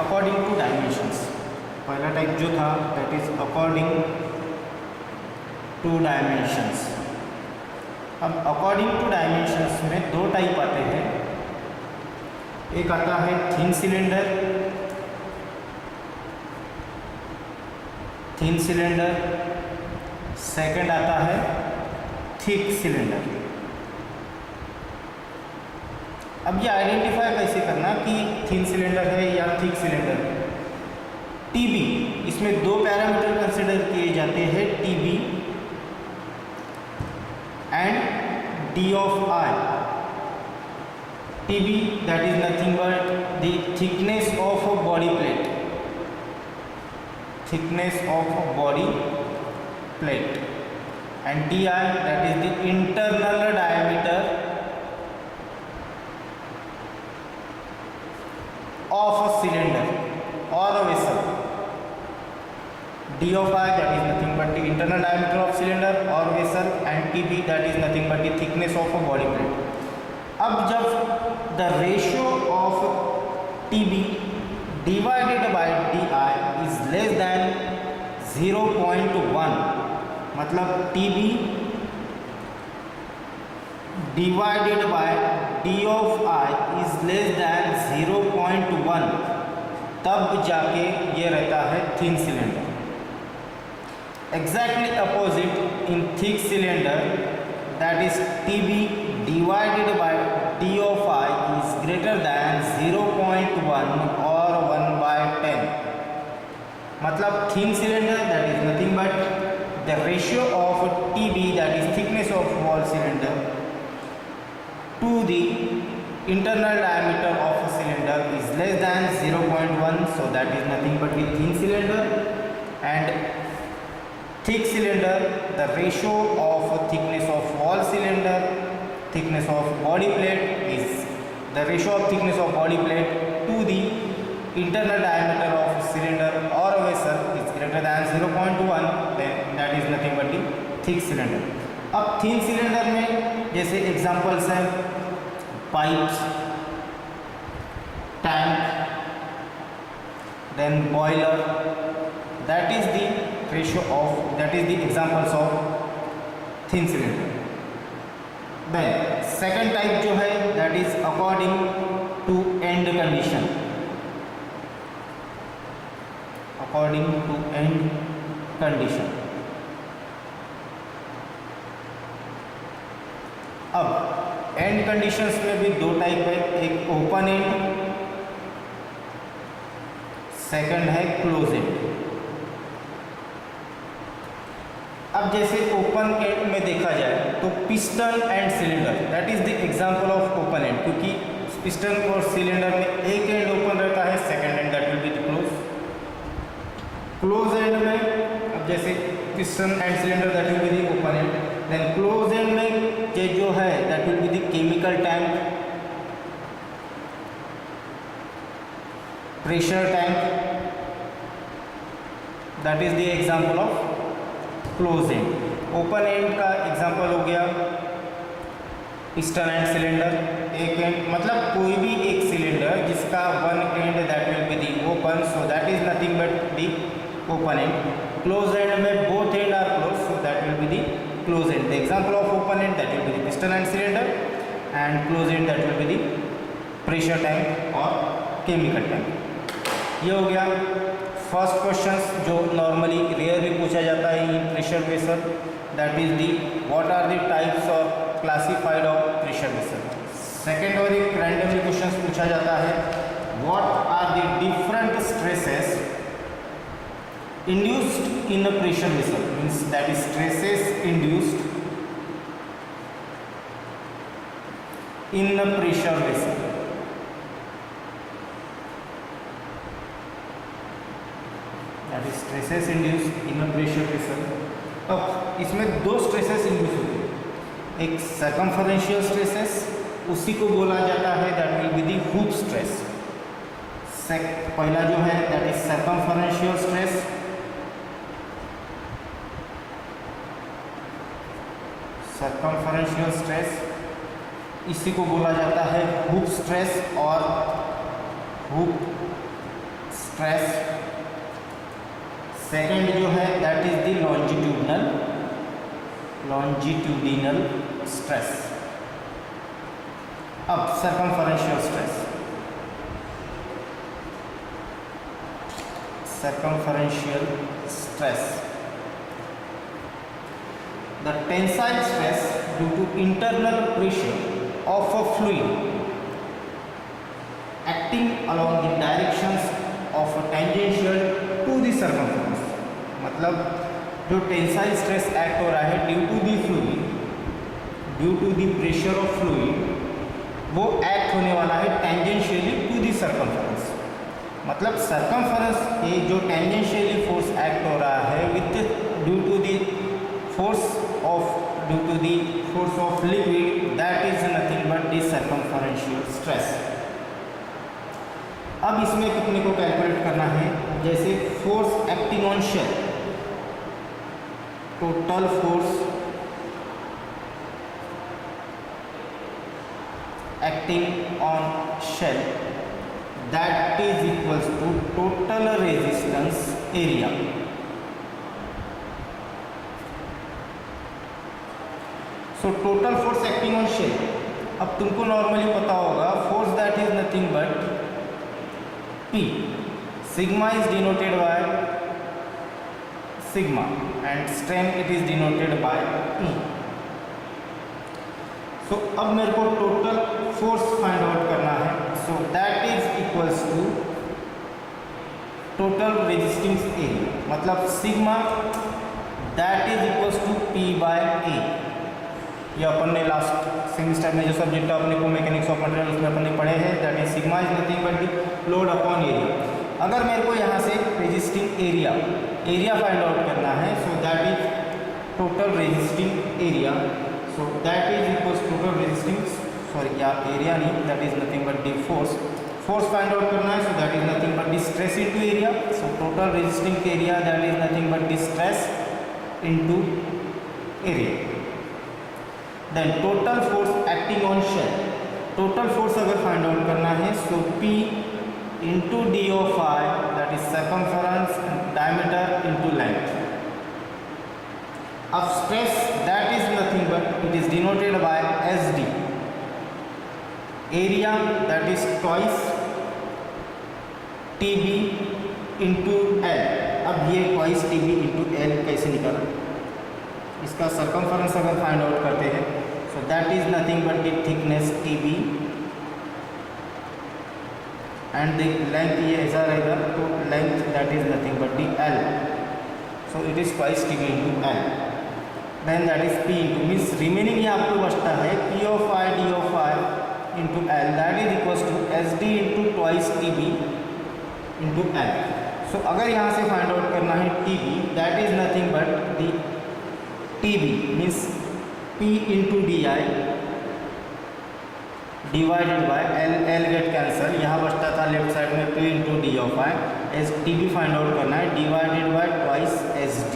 According to dimensions. पहला type जो था that is according to dimensions. अब अकॉर्डिंग टू डायमेंशंस में दो टाइप आते हैं, एक आता है थिन सिलेंडर, सेकंड आता है थिक सिलेंडर। अब ये आइडेंटिफाई कैसे करना कि थिन सिलेंडर है या थिक सिलेंडर है। टीबी, इसमें दो पैरामीटर कंसिडर किए जाते हैं, TB and D of I. TB that is nothing but the thickness of body plate, and di that is the internal diameter of a cylinder or a vessel. d of I that is nothing but the internal diameter of cylinder or vessel, and tb that is nothing but the thickness of a body plate. अब जब the ratio of tb divided by di is less than 0.1, मतलब TB divided by D of I is less than 0.1, तब जाके ये रहता है thin cylinder. Exactly opposite in thick cylinder that is TB divided by D of I is greater than 0.1 और 1/10, मतलब thin cylinder that is nothing but the ratio of TB that is thickness of wall cylinder to the internal diameter of a cylinder is less than 0.1, so that is nothing but the thin cylinder. And thick cylinder, the ratio of thickness of wall cylinder, thickness of body plate is the ratio of thickness of body plate to the internal diameter of cylinder or a vessel is greater than 0.1, then that is nothing but the thick cylinder. अब thin cylinder में जैसे examples हैं pipes, tank, then boiler, that is the examples of thin cylinder. Then second type जो है that is according to end condition, according to end condition. अब end conditions में भी दो टाइप है, एक ओपन एंड, सेकंड है क्लोज एंड। अब जैसे ओपन एंड में देखा जाए तो piston and cylinder that is the example of open end, क्योंकि पिस्टन और सिलेंडर में एक एंड ओपन रहता है, second end that will be the close end में। अब जैसे piston and cylinder that will be the open end, then close end में ये जो है that will be the chemical tank, pressure tank, that is the example of close end. Open end का example हो गया पिस्टन एंड सिलेंडर, एक end मतलब कोई भी एक सिलेंडर जिसका one end that will be the open, so that is nothing but the open end. Close end में both end are close, so that will be the close end. The example of open end that will be the piston and cylinder, and close end that will be the pressure tank और chemical tank. ये हो गया first question जो normally rarely पूछा जाता है in pressure vessel, that is the what are the types of classified of pressure vessel. Second और एक रैंडमली क्वेश्चन पूछा जाता है what are the different stresses induced in a pressure vessel, means that is stresses induced in a pressure vessel. That is stresses induced in a pressure vessel. अब इसमें दो stresses induce होते हैं, एक सर्कमफरेंशियल stresses, उसी को बोला जाता है that will be the hoop stress. पहला जो है दैट इज सर्कमफरेंशियल स्ट्रेस, सर्कमफरेंशियल स्ट्रेस, इसी को बोला जाता है हुप स्ट्रेस और हुप स्ट्रेस, सेकंड जो है that is the longitudinal stress. अब सर्कमफरेंशियल stress, the tensile stress due to internal pressure of a fluid acting along the directions of a tangential to the circumference। मतलब जो tensile stress act हो रहा है due to the pressure of fluid, वो act होने वाला है tangentially to the circumference. मतलब सर्कमफरेंस ये जो टेंजेंशियली फोर्स एक्ट हो रहा है with due to the force of liquid, that is nothing but the circumferential stress. अब इसमें कितने को कैलकुलेट करना है, जैसे force acting on shell, total force acting on shell that is equals to total resistance area। so total force acting on shell, अब तुमको normally पता होगा force that is nothing but P, sigma is denoted by sigma and strain it is denoted by E। so अब मेरे को total force find out करना है, so that is equals to total resisting area, मतलब sigma that is equals to P by A। ये अपन ने last semester में जो सब्जेक्ट अपने को मैकेनिक्स ऑफ मटेरियल उसमें अपन ने पढ़े हैं, that is sigma is nothing but the load upon area. अगर मेरे को यहाँ से रेजिस्टिंग एरिया फाइंड आउट करना है, so that is total resisting area, so that is equals total resisting, sorry या एरिया नहीं, that is nothing but the force find out करना है, so that is nothing but the stress into area. So total resisting area that is nothing but the stress into area. Then total force acting on shell, total force अगर find out करना है, so P into D of I that is circumference diameter into length. अब stress that is nothing but it is denoted by SD, area that is twice TB into L। अब ये twice TB into L कैसे निकाला, इसका circumference अगर find out करते हैं, so that is nothing but the thickness TB and the length ये ऐसा रहेगा, तो length that is nothing but the L, so it is twice TB into L। Then that is P into means remaining ये आपको बचता है P of I D of I into L, that is equals to SD into twice TB into L। So अगर यहाँ से find out करना है TB, that is nothing but the TB means P into DI divided by L get cancel, यहाँ बचता था left side में P into D of I, as TB find out करना है डिवाइडेड बाय ट्वाइस SD।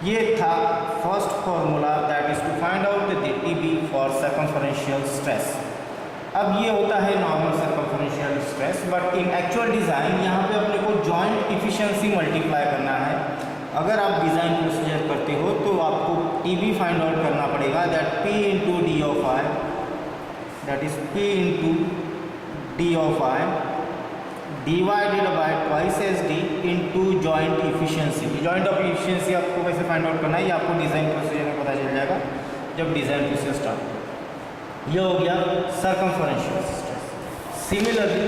ये था first formula that is to find out the TB for circumferential stress. अब ये होता है normal circumferential stress, but in actual design यहाँ पे अपने को जॉइंट इफिशिएंसी मल्टीप्लाई करना है। अगर आप डिज़ाइन प्रोसीजर करते हो तो आपको TB फाइंड आउट करना पड़ेगा, that P into D of I that is P into D of I divided by twice SD into joint efficiency. Joint of efficiency आपको कैसे फाइंड आउट करना है ये आपको डिज़ाइन प्रोसीजर में पता चल जाएगा जब डिज़ाइन प्रोसीजर स्टार्ट। ये हो गया circumferential stress. Similarly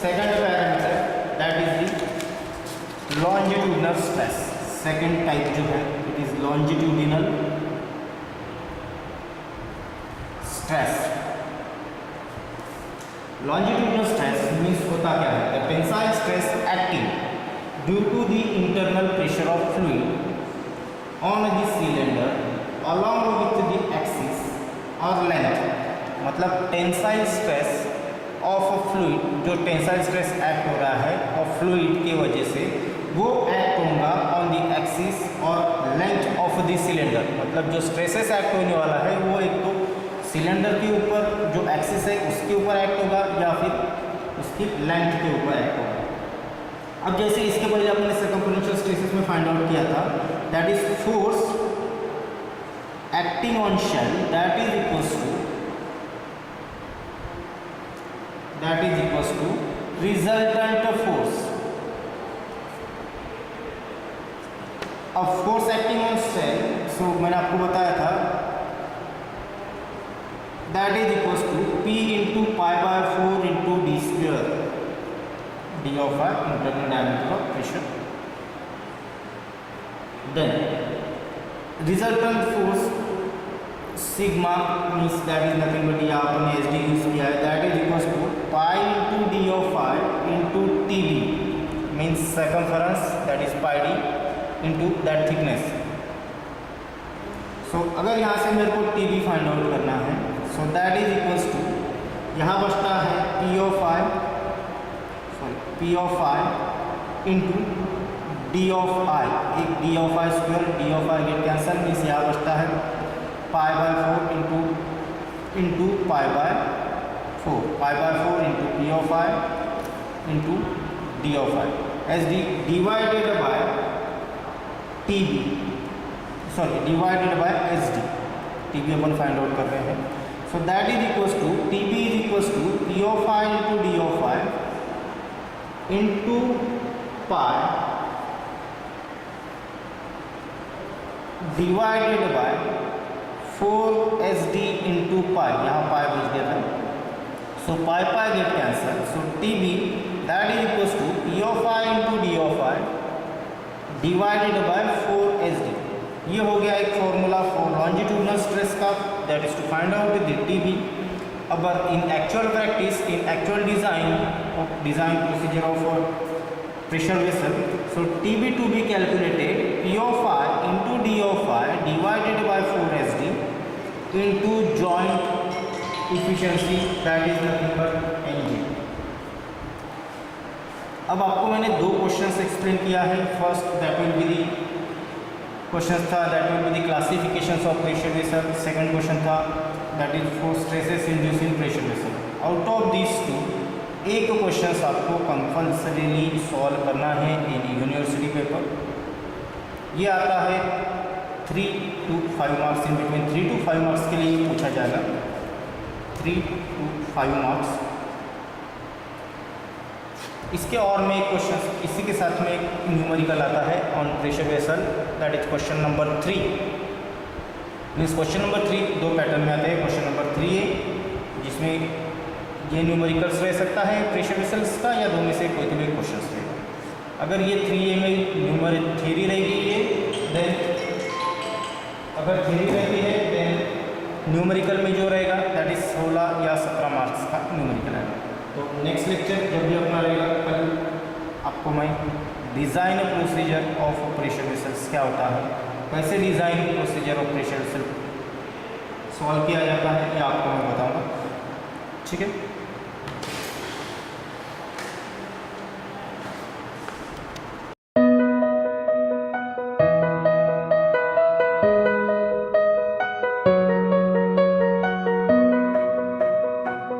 second parameter that is the longitudinal stress. Second type जो है it is longitudinal stress. Longitudinal stress means होता क्या है, the tensile stress acting due to the internal pressure of fluid on the cylinder along with the axis और length. मतलब tensile stress of fluid, जो tensile stress act हो रहा है और फ्लूइड की वजह से वो एक्ट होगा ऑन द एक्सिस और लेंथ ऑफ द सिलेंडर। मतलब जो स्ट्रेसेस एक्ट होने वाला है वो एक तो सिलेंडर के ऊपर जो एक्सिस है उसके ऊपर एक्ट होगा, या फिर उसकी लेंथ के ऊपर एक्ट होगा। अब जैसे इसके पहले अपने सर्कमफरेंशियल स्ट्रेसेस में फाइंड आउट किया था, that is force acting on shell that is equals to resultant force. अब force acting on shell, so मैंने आपको बताया था that is equals to P into pi by 4 into D square, D of R internal diameter of pressure. Then resultant force sigma means that is nothing but यहाँ अपन H D use किया है, that is equals to pi into D of R into T B means circumference that is pi D into that thickness. So अगर यहाँ से मेरे को T B find out करना है, so that is equals to यहाँ बचता है P of I into D of I, एक D of I square, D of I get cancel means यहाँ बचता है pi by 4 into pi by 4 into P of I into D of I as D divided by T B, sorry divided by H D, T B अपन find out कर रहे हैं। So that is equals to T B is equals to P of I into D of I into pi divided by 4 H D into pi, यहाँ pi बच गया था, सो pi pi get cancel, so T B that is equals to P of I into D of I divided by 4 H D. ये हो गया एक formula for longitudinal stress का, that is to find out the T B. अब इन actual practice, in actual design procedure of pressure vessel, so TB to be calculated P of I into D of I divided by 4 SD into joint efficiency that is nothing but NG। अब आपको मैंने दो questions explain किया है। First that will be the question था that will be the classifications of pressure vessel, second question था that is four stresses induce in pressure vessel. Out of this two एक क्वेश्चन आपको कंपल्सरीली सॉल्व करना है in university paper. ये आता है 3 to 5 marks, in between 3 to 5 marks के लिए पूछा जाएगा, 3 to 5 मार्क्स। इसके और में एक क्वेश्चन इसी के साथ में एक न्यूमेरिकल आता है on pressure vessel, that is question number 3। Means question number 3 दो पैटर्न में आते हैं। क्वेश्चन नंबर 3 है जिसमें ये न्यूमेरिकल्स रह सकता है प्रेशर वेसल्स का, या दो में से कोई भी क्वेश्चन रहेगा। अगर ये 3A में न्यूमेरिक थ्योरी रहेगी ये, देन अगर थ्योरी रहती है देन न्यूमेरिकल में जो रहेगा दैट इज 16 या 17 मार्क्स का न्यूमेरिकल है। तो नेक्स्ट लेक्चर जब भी अपना रहेगा कल आपको मैं design procedure of pressure vessels क्या होता है, कैसे design procedure of pressure vessel solve किया जाता है, ये आपको मैं बताऊँगा। ठीक है।